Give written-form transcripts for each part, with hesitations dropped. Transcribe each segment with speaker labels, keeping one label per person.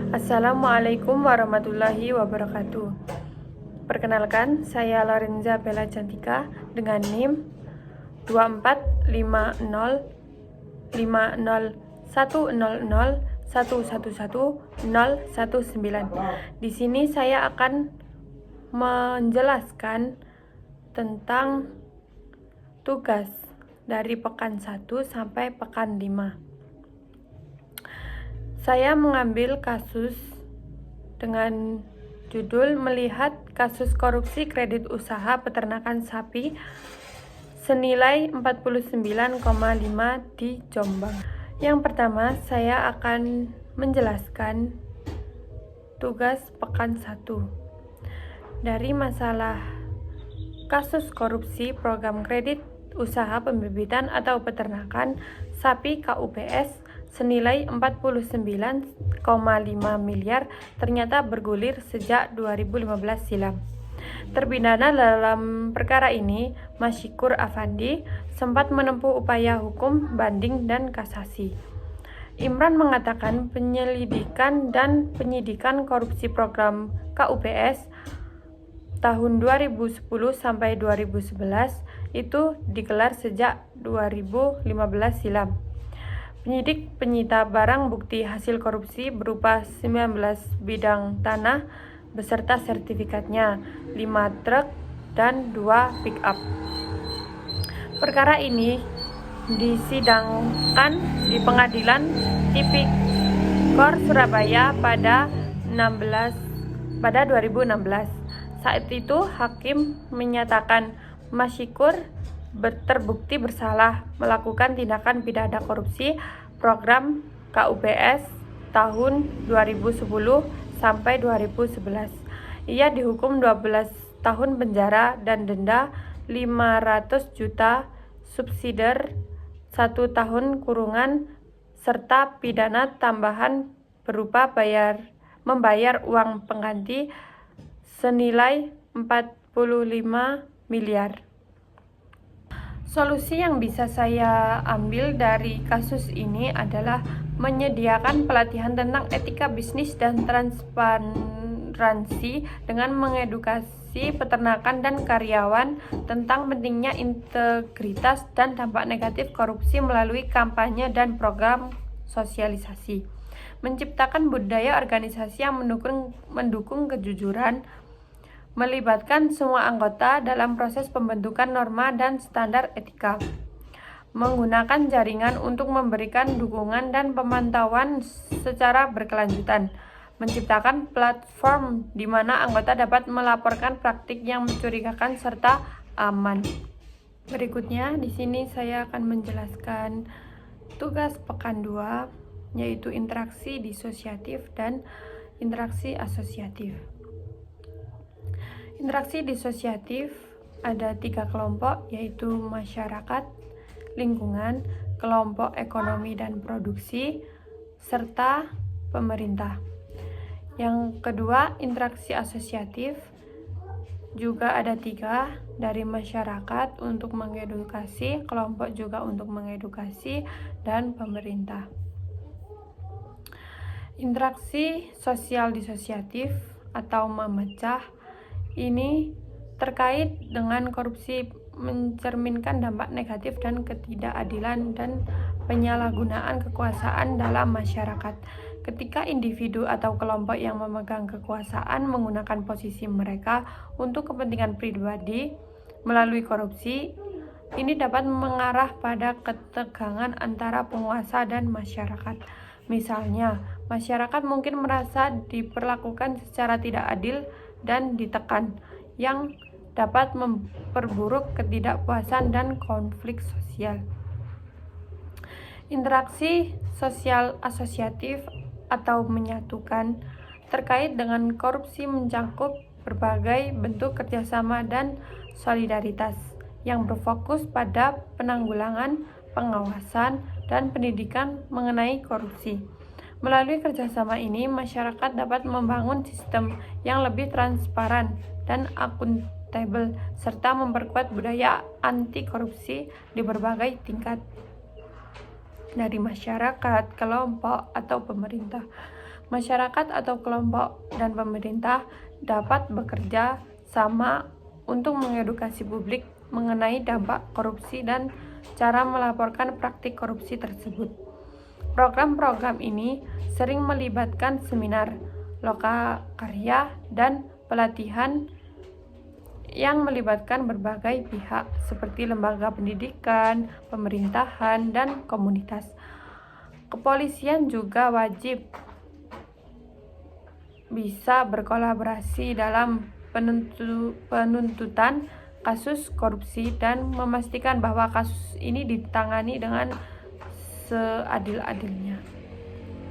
Speaker 1: Assalamualaikum warahmatullahi wabarakatuh. Perkenalkan, saya Lorenza Bella Cantika dengan NIM 24505010111019. Di sini saya akan menjelaskan tentang tugas dari pekan 1 sampai pekan 5. Saya mengambil kasus dengan judul melihat kasus korupsi kredit usaha peternakan sapi senilai 49,5 di Jombang. Yang pertama, saya akan menjelaskan tugas pekan 1. Dari masalah kasus korupsi program kredit usaha pembibitan atau peternakan sapi KUPS senilai 49,5 miliar ternyata bergulir sejak 2015 silam. Terpidana dalam perkara ini, Masyikur Afandi, sempat menempuh upaya hukum banding dan kasasi. Imran mengatakan penyelidikan dan penyidikan korupsi program KUPS tahun 2010 sampai 2011 itu digelar sejak 2015 silam. Penyidik penyita barang bukti hasil korupsi berupa 19 bidang tanah beserta sertifikatnya, 5 truk, dan 2 pick-up. Perkara ini disidangkan di Pengadilan Tipikor Surabaya pada 2016. Saat itu, hakim menyatakan Masyikur terbukti bersalah melakukan tindakan pidana korupsi program KUPS tahun 2010 sampai 2011. Ia dihukum 12 tahun penjara dan denda 500 juta, subsidiar 1 tahun kurungan, serta pidana tambahan berupa membayar uang pengganti senilai 45 miliar. Solusi yang bisa saya ambil dari kasus ini adalah menyediakan pelatihan tentang etika bisnis dan transparansi dengan mengedukasi peternakan dan karyawan tentang pentingnya integritas dan dampak negatif korupsi melalui kampanye dan program sosialisasi. Menciptakan budaya organisasi yang mendukung kejujuran, melibatkan semua anggota dalam proses pembentukan norma dan standar etika, menggunakan jaringan untuk memberikan dukungan dan pemantauan secara berkelanjutan, menciptakan platform di mana anggota dapat melaporkan praktik yang mencurigakan serta aman. Berikutnya, di sini saya akan menjelaskan tugas pekan 2, yaitu interaksi disosiatif dan interaksi asosiatif. Interaksi disosiatif ada 3 kelompok, yaitu masyarakat, lingkungan, kelompok ekonomi dan produksi, serta pemerintah. Yang kedua, interaksi asosiatif juga ada 3, dari masyarakat untuk mengedukasi, kelompok juga untuk mengedukasi, dan pemerintah. Interaksi sosial disosiatif atau memecah ini terkait dengan korupsi, mencerminkan dampak negatif dan ketidakadilan dan penyalahgunaan kekuasaan dalam masyarakat. Ketika individu atau kelompok yang memegang kekuasaan menggunakan posisi mereka untuk kepentingan pribadi melalui korupsi, ini dapat mengarah pada ketegangan antara penguasa dan masyarakat. Misalnya, masyarakat mungkin merasa diperlakukan secara tidak adil dan ditekan, yang dapat memperburuk ketidakpuasan dan konflik sosial. Interaksi sosial asosiatif atau menyatukan terkait dengan korupsi mencakup berbagai bentuk kerjasama dan solidaritas yang berfokus pada penanggulangan, pengawasan, dan pendidikan mengenai korupsi. Melalui kerjasama ini, masyarakat dapat membangun sistem yang lebih transparan dan akuntabel, serta memperkuat budaya anti korupsi di berbagai tingkat, dari masyarakat, kelompok, atau pemerintah. Masyarakat atau kelompok dan pemerintah dapat bekerja sama untuk mengedukasi publik mengenai dampak korupsi dan cara melaporkan praktik korupsi tersebut. Program-program ini sering melibatkan seminar, lokakarya, dan pelatihan yang melibatkan berbagai pihak seperti lembaga pendidikan, pemerintahan, dan komunitas. Kepolisian juga wajib bisa berkolaborasi dalam penuntutan kasus korupsi dan memastikan bahwa kasus ini ditangani dengan seadil-adilnya.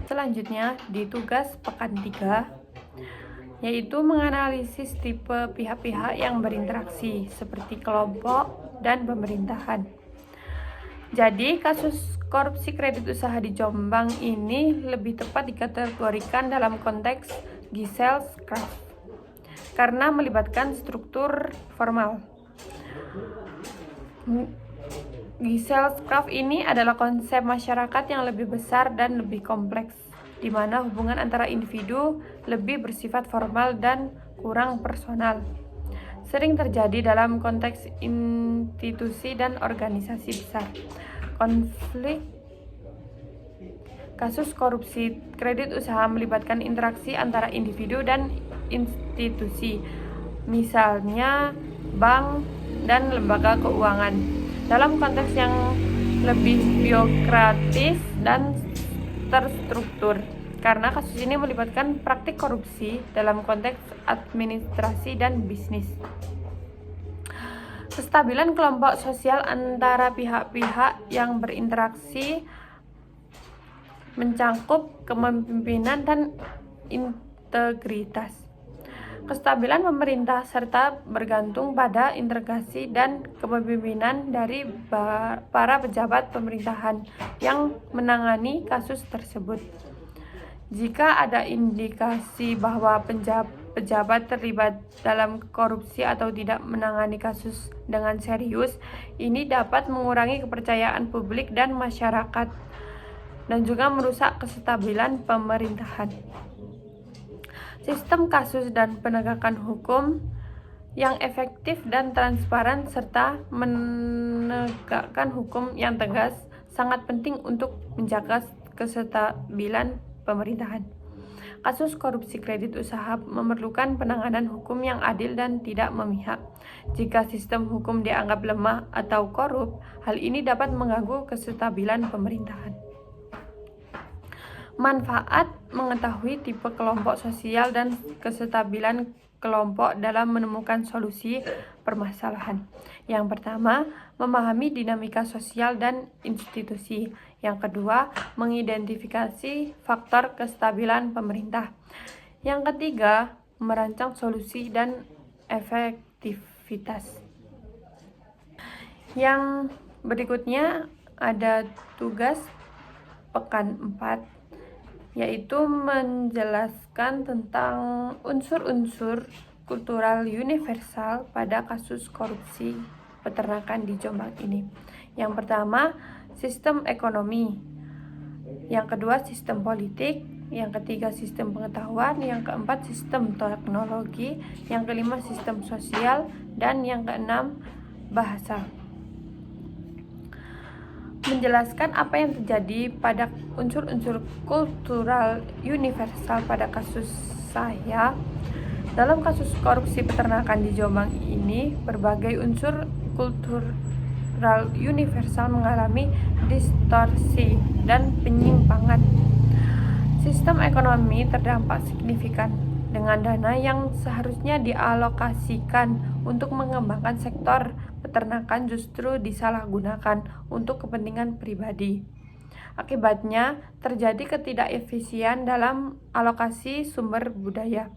Speaker 1: Selanjutnya, di tugas pekan 3, yaitu menganalisis tipe pihak-pihak yang berinteraksi seperti kelompok dan pemerintahan. Jadi, kasus korupsi kredit usaha di Jombang ini lebih tepat dikategorikan dalam konteks Giselle-Craft karena melibatkan struktur formal. Giselle-Craft ini adalah konsep masyarakat yang lebih besar dan lebih kompleks, di mana hubungan antara individu lebih bersifat formal dan kurang personal. Sering terjadi dalam konteks institusi dan organisasi besar. Konflik kasus korupsi kredit usaha melibatkan interaksi antara individu dan institusi, misalnya bank dan lembaga keuangan, dalam konteks yang lebih birokratis dan terstruktur. Karena kasus ini melibatkan praktik korupsi dalam konteks administrasi dan bisnis. Kestabilan kelompok sosial antara pihak-pihak yang berinteraksi mencangkup kepemimpinan dan integritas. Kestabilan pemerintah serta bergantung pada integrasi dan kepemimpinan dari para pejabat pemerintahan yang menangani kasus tersebut. Jika ada indikasi bahwa pejabat terlibat dalam korupsi atau tidak menangani kasus dengan serius, ini dapat mengurangi kepercayaan publik dan masyarakat, dan juga merusak kestabilan pemerintahan. Sistem kasus dan penegakan hukum yang efektif dan transparan serta menegakkan hukum yang tegas sangat penting untuk menjaga kestabilan pemerintahan. Kasus korupsi kredit usaha memerlukan penanganan hukum yang adil dan tidak memihak. Jika sistem hukum dianggap lemah atau korup, hal ini dapat mengganggu kestabilan pemerintahan. Manfaat mengetahui tipe kelompok sosial dan kestabilan kelompok dalam menemukan solusi permasalahan. Yang pertama, memahami dinamika sosial dan institusi. Yang kedua, mengidentifikasi faktor kestabilan pemerintah. Yang ketiga, merancang solusi dan efektivitas. Yang berikutnya ada tugas pekan 4, yaitu menjelaskan tentang unsur-unsur kultural universal pada kasus korupsi peternakan di Jombang ini. Yang pertama, sistem ekonomi. Yang kedua, sistem politik. Yang ketiga, sistem pengetahuan. Yang keempat, sistem teknologi. Yang kelima, sistem sosial. Dan yang keenam, bahasa. Menjelaskan apa yang terjadi pada unsur-unsur kultural universal pada kasus saya. Dalam kasus korupsi peternakan di Jombang ini, berbagai unsur kultural universal mengalami distorsi dan penyimpangan. Sistem ekonomi terdampak signifikan dengan dana yang seharusnya dialokasikan untuk mengembangkan sektor peternakan justru disalahgunakan untuk kepentingan pribadi. Akibatnya, terjadi ketidakefisien dalam alokasi sumber budaya,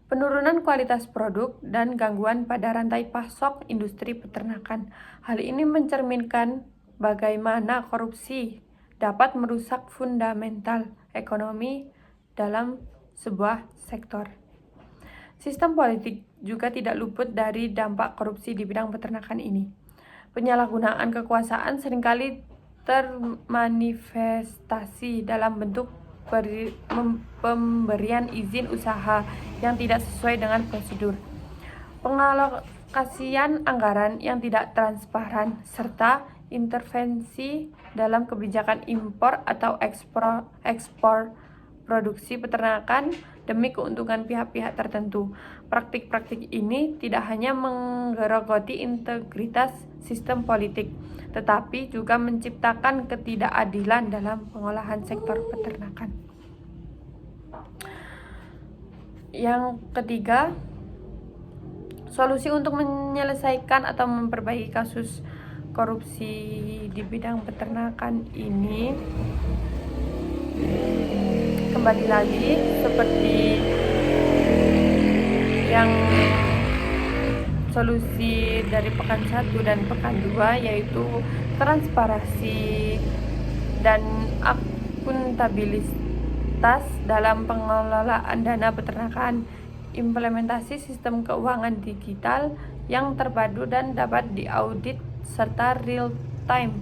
Speaker 1: penurunan kualitas produk, dan gangguan pada rantai pasok industri peternakan. Hal ini mencerminkan bagaimana korupsi dapat merusak fundamental ekonomi dalam sebuah sektor. Sistem politik juga tidak luput dari dampak korupsi di bidang peternakan ini. Penyalahgunaan kekuasaan seringkali termanifestasi dalam bentuk pemberian izin usaha yang tidak sesuai dengan prosedur, pengalokasian anggaran yang tidak transparan, serta intervensi dalam kebijakan impor atau ekspor produksi peternakan demi keuntungan pihak-pihak tertentu. Praktik-praktik ini tidak hanya menggerogoti integritas sistem politik, tetapi juga menciptakan ketidakadilan dalam pengolahan sektor peternakan. Yang ketiga, solusi untuk menyelesaikan atau memperbaiki kasus korupsi di bidang peternakan ini kembali lagi seperti yang solusi dari pekan 1 dan pekan 2, yaitu transparansi dan akuntabilitas dalam pengelolaan dana peternakan, implementasi sistem keuangan digital yang terpadu dan dapat diaudit serta real time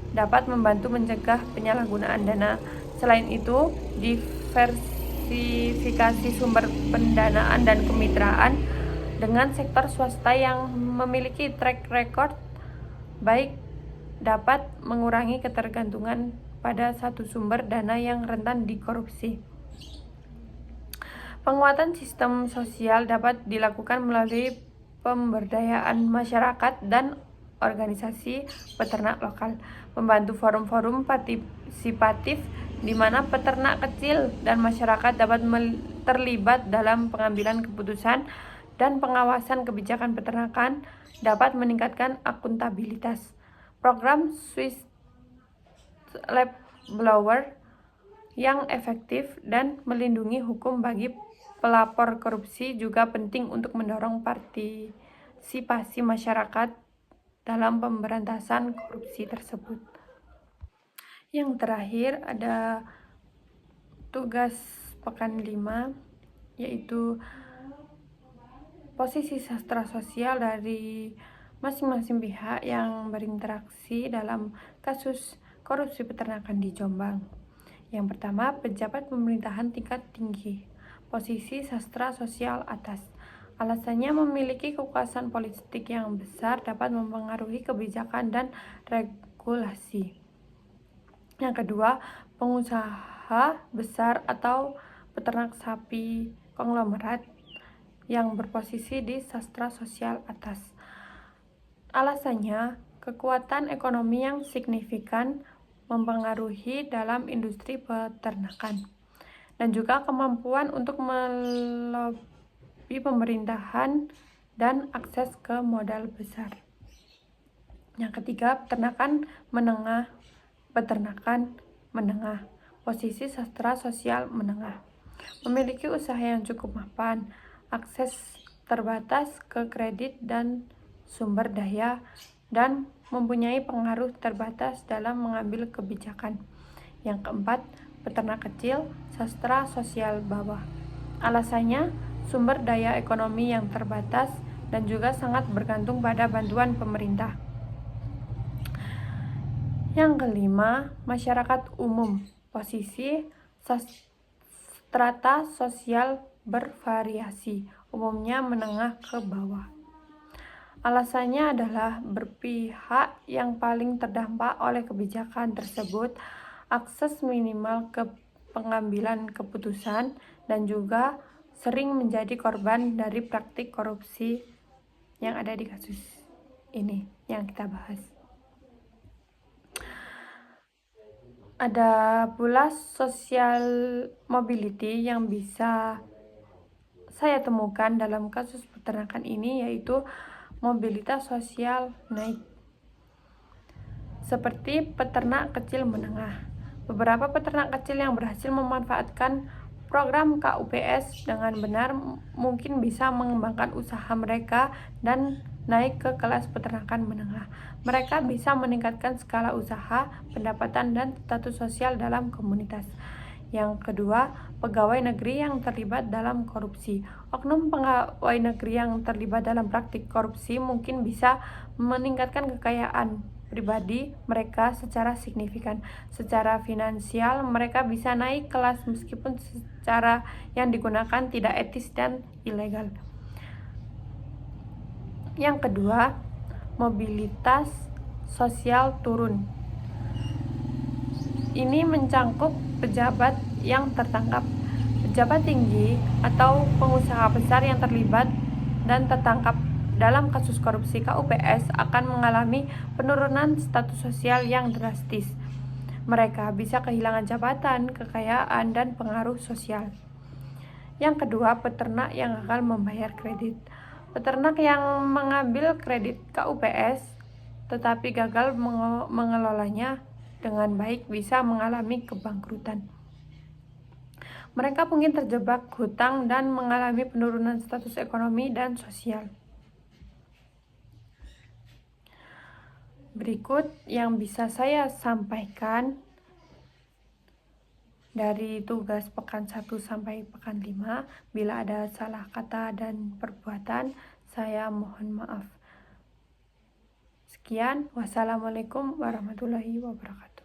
Speaker 1: dapat membantu mencegah penyalahgunaan dana. Selain itu, diversifikasi sumber pendanaan dan kemitraan dengan sektor swasta yang memiliki track record baik dapat mengurangi ketergantungan pada satu sumber dana yang rentan dikorupsi. Penguatan sistem sosial dapat dilakukan melalui pemberdayaan masyarakat dan organisasi peternak lokal, membantu forum-forum partisipatif di mana peternak kecil dan masyarakat dapat terlibat dalam pengambilan keputusan dan pengawasan kebijakan peternakan, dapat meningkatkan akuntabilitas. Program Swiss Lab Blower yang efektif dan melindungi hukum bagi pelapor korupsi juga penting untuk mendorong partisipasi masyarakat dalam pemberantasan korupsi tersebut. Yang terakhir ada tugas pekan 5, yaitu posisi sastra sosial dari masing-masing pihak yang berinteraksi dalam kasus korupsi peternakan di Jombang. Yang pertama, pejabat pemerintahan tingkat tinggi. Posisi sastra sosial atas. Alasannya memiliki kekuasaan politik yang besar, dapat mempengaruhi kebijakan dan regulasi. Yang kedua, pengusaha besar atau peternak sapi konglomerat yang berposisi di sastra sosial atas. Alasannya, kekuatan ekonomi yang signifikan mempengaruhi dalam industri peternakan, dan juga kemampuan untuk melobi pemerintahan dan akses ke modal besar. Yang ketiga, peternakan menengah. Posisi sastra sosial menengah. Memiliki usaha yang cukup mapan, akses terbatas ke kredit dan sumber daya, dan mempunyai pengaruh terbatas dalam mengambil kebijakan. Yang keempat, peternak kecil, sastra sosial bawah. Alasannya, sumber daya ekonomi yang terbatas dan juga sangat bergantung pada bantuan pemerintah. Yang kelima, masyarakat umum. Posisi strata sosial bervariasi, umumnya menengah ke bawah. Alasannya adalah berpihak yang paling terdampak oleh kebijakan tersebut, akses minimal ke pengambilan keputusan, dan juga sering menjadi korban dari praktik korupsi yang ada di kasus ini yang kita bahas. Ada pula social mobility yang bisa saya temukan dalam kasus peternakan ini, yaitu mobilitas sosial naik. Seperti peternak kecil menengah. Beberapa peternak kecil yang berhasil memanfaatkan program KUPS dengan benar mungkin bisa mengembangkan usaha mereka dan naik ke kelas peternakan menengah. Mereka bisa meningkatkan skala usaha, pendapatan, dan status sosial dalam komunitas. Yang kedua, pegawai negeri yang terlibat dalam korupsi. Oknum pegawai negeri yang terlibat dalam praktik korupsi mungkin bisa meningkatkan kekayaan pribadi mereka secara signifikan. Secara finansial, mereka bisa naik kelas meskipun secara yang digunakan tidak etis dan ilegal. Yang kedua, mobilitas sosial turun. Ini mencangkup pejabat yang tertangkap, pejabat tinggi, atau pengusaha besar yang terlibat dan tertangkap dalam kasus korupsi. KUPS akan mengalami penurunan status sosial yang drastis. Mereka bisa kehilangan jabatan, kekayaan, dan pengaruh sosial. Yang kedua, peternak yang gagal membayar kredit. Peternak yang mengambil kredit KUPS tetapi gagal mengelolanya dengan baik bisa mengalami kebangkrutan. Mereka mungkin terjebak hutang dan mengalami penurunan status ekonomi dan sosial. Berikut yang bisa saya sampaikan dari tugas pekan 1 sampai pekan 5. Bila ada salah kata dan perbuatan, saya mohon maaf. Sekian, wassalamualaikum warahmatullahi wabarakatuh.